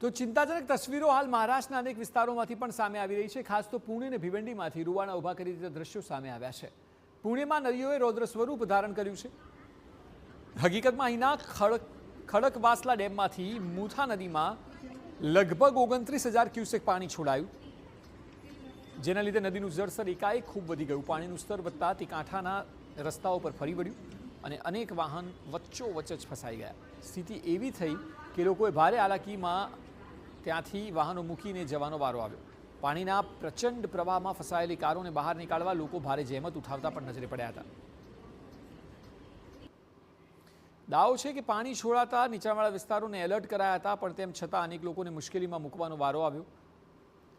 તો ચિંતાજનક તસવીરો હાલ મહારાષ્ટ્રના અનેક વિસ્તારોમાંથી પણ સામે આવી રહી છે। ખાસ તો પુણે અને ભિવંડીમાંથી રૂવાણા ઊભા કરી દીધા દ્રશ્યો સામે આવ્યા છે। પુણેમાં નદીઓએ રૌદ્ર સ્વરૂપ ધારણ કર્યું છે। હકીકતમાં અહીંના ખડકવાસલા ડેમમાંથી મુથા નદીમાં લગભગ 29,000 ક્યુસેક પાણી છોડાયું, જેના લીધે નદીનું જળસ્તર એકાએક ખૂબ વધી ગયું। પાણીનું સ્તર વધતા તે કાંઠાના રસ્તાઓ પર ફરી વળ્યું અને અનેક વાહન વચ્ચોવચ્ચ જ ફસાઈ ગયા। સ્થિતિ એવી થઈ કે લોકોએ ભારે હાલાકીમાં ત્યાંથી વાહનો મૂકીને જવાનો વારો આવ્યો। પાણીના પ્રચંડ પ્રવાહમાં ફસાયેલી કારોને બહાર નીકાળવા લોકો ભારે જહેમત ઉઠાવતા પણ નજરે પડ્યા હતા। દાવો છે કે પાણી છોડાતા નીચાણવાળા વિસ્તારોને એલર્ટ કરાયા હતા, પણ તેમ છતાં અનેક લોકોને મુશ્કેલીમાં મૂકવાનો વારો આવ્યો।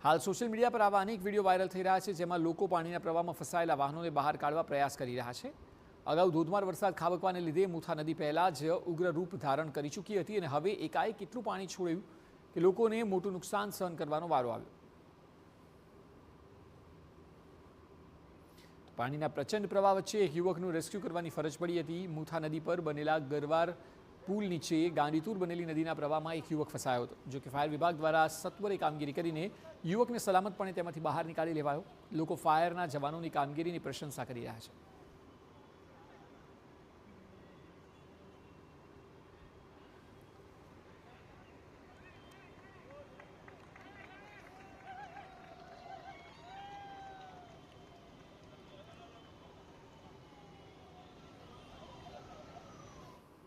હાલ સોશિયલ મીડિયા પર આવા અનેક વિડીયો વાયરલ થઈ રહ્યા છે, જેમાં લોકો પાણીના પ્રવાહમાં ફસાયેલા વાહનોને બહાર કાઢવા પ્રયાસ કરી રહ્યા છે। અગાઉ ધોધમાર વરસાદ ખાબકવાને લીધે મુથા નદી પહેલાં જ ઉગ્ર રૂપ ધારણ કરી ચૂકી હતી અને હવે એકાએક એટલું પાણી છોડ્યું કે લોકોને મોટું નુકસાન સહન કરવાનો વારો આવ્યો। પાણીના પ્રચંડ પ્રવાહ વચ્ચે એક યુવકનું રેસ્ક્યુ કરવાની ફરજ પડી હતી। મુથા નદી પર બનેલા ગરવાર પુલ નીચે ગાંડીતુર બનેલી નદીના પ્રવાહમાં એક યુવક ફસાયો હતો, જો કે ફાયર વિભાગ દ્વારા સત્વરે કામગીરી કરીને યુવકને સલામતપણે તેમાંથી બહાર નીકાળી લેવાયો। લોકો ફાયરના જવાનોની કામગીરીની પ્રશંસા કરી રહ્યા છે।